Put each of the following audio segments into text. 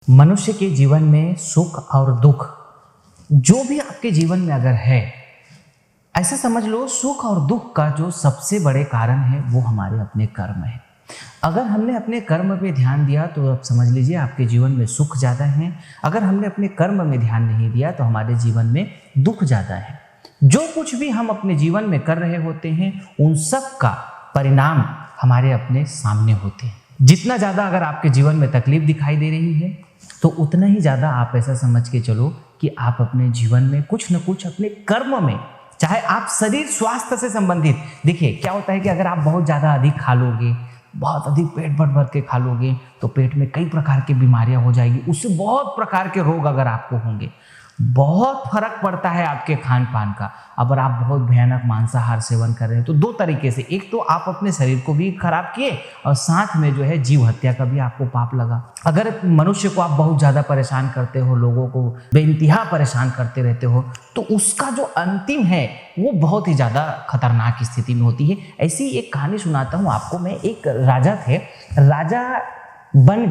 मनुष्य के जीवन में सुख और दुख जो भी आपके जीवन में अगर है, ऐसा समझ लो सुख और दुख का जो सबसे बड़े कारण है वो हमारे अपने कर्म है। अगर हमने अपने कर्म पे ध्यान दिया तो अब समझ लीजिए आपके जीवन में सुख ज़्यादा है। अगर हमने अपने कर्म में ध्यान नहीं दिया तो हमारे जीवन में दुख ज़्यादा है। जो कुछ भी हम अपने जीवन में कर रहे होते हैं उन सब का परिणाम हमारे अपने सामने होते हैं। जितना ज़्यादा अगर आपके जीवन में तकलीफ दिखाई दे रही है तो उतना ही ज़्यादा आप ऐसा समझ के चलो कि आप अपने जीवन में कुछ न कुछ अपने कर्म में, चाहे आप शरीर स्वास्थ्य से संबंधित, देखिए क्या होता है कि अगर आप बहुत ज़्यादा अधिक खा लोगे, बहुत अधिक पेट भर भर के खा लोगे तो पेट में कई प्रकार की बीमारियां हो जाएगी, उससे बहुत प्रकार के रोग अगर आपको होंगे। बहुत फर्क पड़ता है आपके खान पान का। अगर आप बहुत भयानक मांसाहार सेवन कर रहे हैं तो दो तरीके से, एक तो आप अपने शरीर को भी खराब किए और साथ में जो है जीव हत्या का भी आपको पाप लगा। अगर मनुष्य को आप बहुत ज़्यादा परेशान करते हो, लोगों को बेइंतहा परेशान करते रहते हो, तो उसका जो अंतिम है वो बहुत ही ज़्यादा खतरनाक स्थिति में होती है। ऐसी एक कहानी सुनाता हूँ आपको मैं। एक राजा थे, राजा बन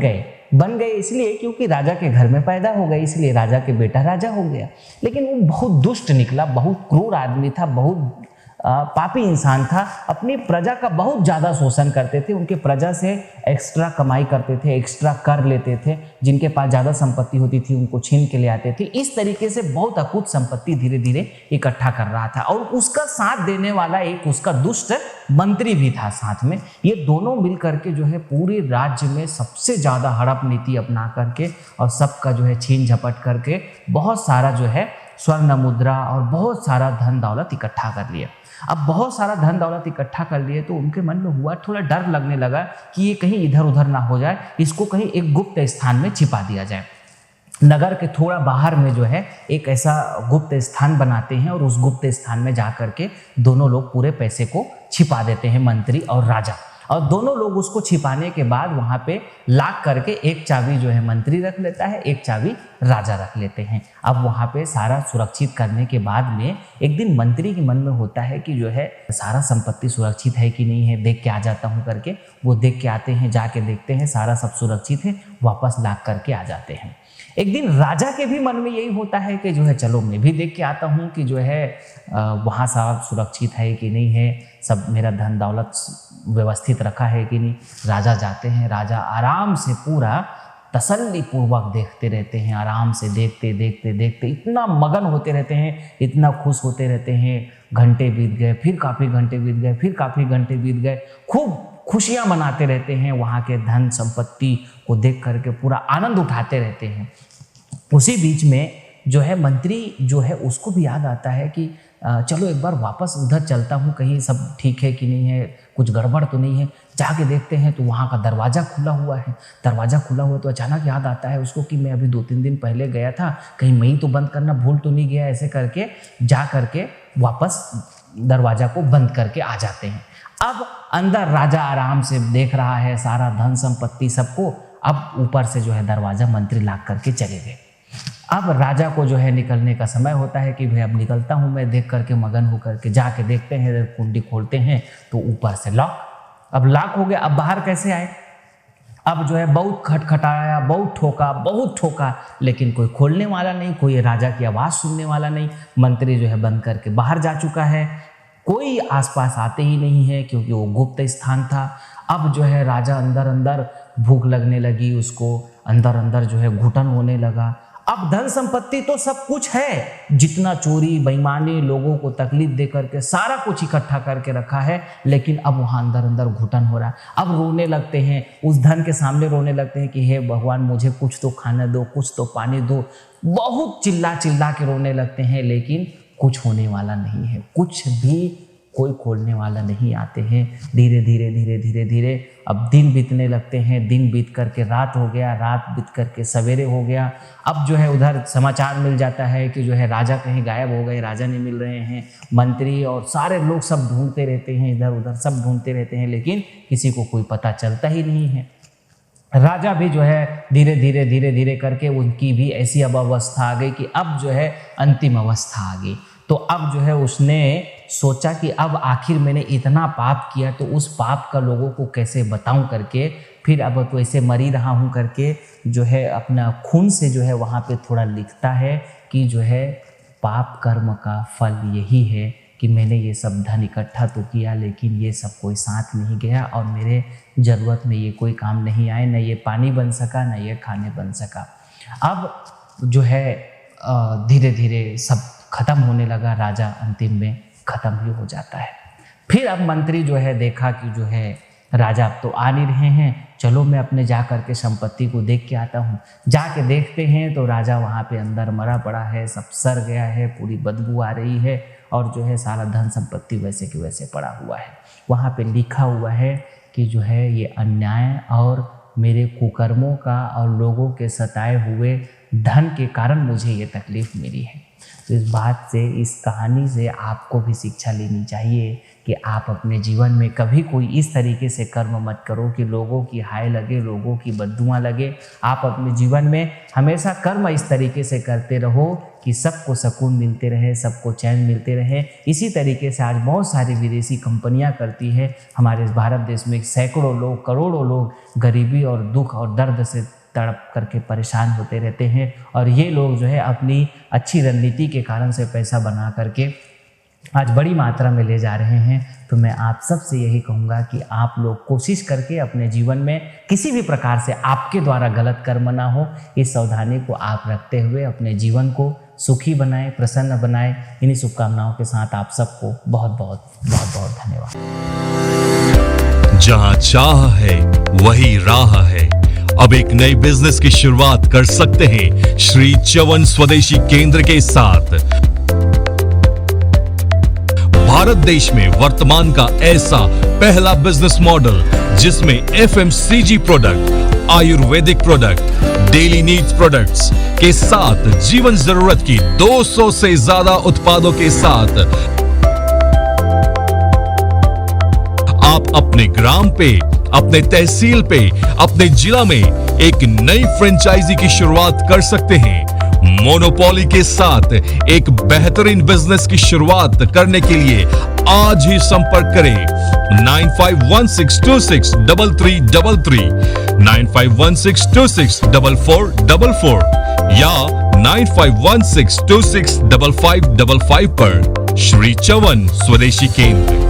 गए इसलिए क्योंकि राजा के घर में पैदा हो गए, इसलिए राजा के बेटा राजा हो गया। लेकिन वो बहुत दुष्ट निकला, बहुत क्रूर आदमी था, बहुत पापी इंसान था। अपनी प्रजा का बहुत ज़्यादा शोषण करते थे, उनके प्रजा से एक्स्ट्रा कमाई करते थे, एक्स्ट्रा कर लेते थे। जिनके पास ज़्यादा संपत्ति होती थी उनको छीन के ले आते थे। इस तरीके से बहुत अकूत संपत्ति धीरे धीरे इकट्ठा कर रहा था और उसका साथ देने वाला एक उसका दुष्ट मंत्री भी था साथ में। ये दोनों मिल करके जो है पूरे राज्य में सबसे ज़्यादा हड़प नीति अपना करके और सबका जो है छीन झपट करके बहुत सारा जो है स्वर्ण मुद्रा और बहुत सारा धन दौलत इकट्ठा कर लिया। अब बहुत सारा धन दौलत इकट्ठा कर लिए तो उनके मन में हुआ, थोड़ा डर लगने लगा कि ये कहीं इधर उधर ना हो जाए, इसको कहीं एक गुप्त स्थान में छिपा दिया जाए। नगर के थोड़ा बाहर में जो है एक ऐसा गुप्त स्थान बनाते हैं और उस गुप्त स्थान में जा करके दोनों लोग पूरे पैसे को छिपा देते हैं, मंत्री और राजा। और दोनों लोग उसको छिपाने के बाद वहां पे लाख करके एक चाबी जो है मंत्री रख लेता है, एक चाबी राजा रख लेते हैं। अब वहां पे सारा सुरक्षित करने के बाद में एक दिन मंत्री के मन में होता है कि जो है सारा संपत्ति सुरक्षित है कि नहीं है, देख के आ जाता हूं करके। वो देख के आते हैं, जाके देखते हैं सारा सब सुरक्षित है, वापस लाख करके आ जाते हैं। एक दिन राजा के भी मन में यही होता है कि जो है चलो मैं भी देख के आता हूँ कि जो है वहाँ सब सुरक्षित है कि नहीं है, सब मेरा धन दौलत व्यवस्थित रखा है कि नहीं। राजा जाते हैं, राजा आराम से पूरा तसल्ली पूर्वक देखते रहते हैं, आराम से देखते देखते देखते इतना मगन होते रहते हैं, इतना खुश होते रहते हैं। घंटे बीत गए, फिर काफ़ी घंटे बीत गए, फिर काफ़ी घंटे बीत गए। खूब खुशियाँ मनाते रहते हैं, वहाँ के धन संपत्ति को देख करके पूरा आनंद उठाते रहते हैं। उसी बीच में जो है मंत्री जो है उसको भी याद आता है कि चलो एक बार वापस उधर चलता हूँ, कहीं सब ठीक है कि नहीं है, कुछ गड़बड़ तो नहीं है। जाके देखते हैं तो वहाँ का दरवाज़ा खुला हुआ है। दरवाज़ा खुला हुआ तो अचानक याद आता है उसको कि मैं अभी 2-3 दिन पहले गया था, कहीं मैं ही तो बंद करना भूल तो नहीं गया। ऐसे करके जा करके वापस दरवाज़ा को बंद करके आ जाते हैं। अब अंदर राजा आराम से देख रहा है सारा धन संपत्ति सबको। अब ऊपर से जो है दरवाज़ा मंत्री लाग करके चले गए। अब राजा को जो है निकलने का समय होता है कि भाई अब निकलता हूँ मैं, देख करके मगन होकर के जाके देखते हैं, कुंडी खोलते हैं तो ऊपर से लॉक। अब लॉक हो गया, अब बाहर कैसे आए। अब जो है बहुत खटखटाया, बहुत ठोका, लेकिन कोई खोलने वाला नहीं, कोई राजा की आवाज़ सुनने वाला नहीं। मंत्री जो है बंद करके बाहर जा चुका है, कोई आसपास आते ही नहीं है क्योंकि वो गुप्त स्थान था। अब जो है राजा अंदर भूख लगने लगी उसको, अंदर जो है घुटन होने लगा। अब धन संपत्ति तो सब कुछ है, जितना चोरी बेईमानी लोगों को तकलीफ दे करके सारा कुछ इकट्ठा करके रखा है, लेकिन अब वहाँ अंदर घुटन हो रहा है। अब रोने लगते हैं, उस धन के सामने रोने लगते हैं कि हे भगवान मुझे कुछ तो खाना दो, कुछ तो पानी दो। बहुत चिल्ला के रोने लगते हैं, लेकिन कुछ होने वाला नहीं है, कुछ भी कोई खोलने वाला नहीं आते हैं। धीरे धीरे अब दिन बीतने लगते हैं, दिन बीत करके रात हो गया, रात बीत करके सवेरे हो गया। अब जो है उधर समाचार मिल जाता है कि जो है राजा कहीं गायब हो गए, राजा नहीं मिल रहे हैं। मंत्री और सारे लोग सब ढूंढते रहते हैं, इधर उधर सब ढूंढते रहते हैं, लेकिन किसी को कोई पता चलता ही नहीं है। राजा भी जो है धीरे धीरे करके उनकी भी ऐसी अब अवस्था आ गई कि अब जो है अंतिम अवस्था आ गई। तो अब जो है उसने सोचा कि अब आखिर मैंने इतना पाप किया तो उस पाप का लोगों को कैसे बताऊं करके फिर अब तो ऐसे मर ही रहा हूँ करके जो है अपना खून से जो है वहाँ पे थोड़ा लिखता है कि जो है पाप कर्म का फल यही है कि मैंने ये सब धन इकट्ठा तो किया, लेकिन ये सब कोई साथ नहीं गया और मेरे ज़रूरत में ये कोई काम नहीं आए, न ये पानी बन सका, न ये खाने बन सका। अब जो है धीरे धीरे सब खत्म होने लगा, राजा अंतिम में ख़त्म ही हो जाता है। फिर अब मंत्री जो है देखा कि जो है राजा अब तो आ नहीं रहे हैं, चलो मैं अपने जा कर के संपत्ति को देख के आता हूँ। जाके देखते हैं तो राजा वहाँ पे अंदर मरा पड़ा है, सब सड़ गया है, पूरी बदबू आ रही है और जो है सारा धन संपत्ति वैसे के वैसे पड़ा हुआ है। वहाँ पे लिखा हुआ है कि जो है ये अन्याय और मेरे कुकर्मों का और लोगों के सताए हुए धन के कारण मुझे ये तकलीफ़ मिली है। तो इस बात से, इस कहानी से आपको भी शिक्षा लेनी चाहिए कि आप अपने जीवन में कभी कोई इस तरीके से कर्म मत करो कि लोगों की हाय लगे, लोगों की बद्दुआं लगे। आप अपने जीवन में हमेशा कर्म इस तरीके से करते रहो कि सबको सुकून मिलते रहे, सबको चैन मिलते रहे। इसी तरीके से आज बहुत सारी विदेशी कंपनियां करती है। हमारे भारत देश में सैकड़ों लोग, करोड़ों लोग गरीबी और दुख और दर्द से तड़प करके परेशान होते रहते हैं और ये लोग जो है अपनी अच्छी रणनीति के कारण से पैसा बना करके आज बड़ी मात्रा में ले जा रहे हैं। तो मैं आप सबसे यही कहूँगा कि आप लोग कोशिश करके अपने जीवन में किसी भी प्रकार से आपके द्वारा गलत कर्म ना हो, इस सावधानी को आप रखते हुए अपने जीवन को सुखी बनाएं, प्रसन्न बनाएं। इन्हीं शुभकामनाओं के साथ आप सबको बहुत बहुत धन्यवाद। जहां चाह है वही राह है। अब एक नई बिजनेस की शुरुआत कर सकते हैं श्री च्यवन स्वदेशी केंद्र के साथ। भारत देश में वर्तमान का ऐसा पहला बिजनेस मॉडल जिसमें FMCG product, Ayurvedic product, daily needs products के साथ जीवन जरूरत की 200 से ज्यादा उत्पादों के साथ आप अपने ग्राम पे, अपने तहसील पे, अपने जिला में एक नई फ्रेंचाइजी की शुरुआत कर सकते हैं। मोनोपोली के साथ एक बेहतरीन बिजनेस की शुरुआत करने के लिए आज ही संपर्क करें 9516263333, 9516264444 या 9516265555 पर। श्री च्यवन स्वदेशी केंद्र।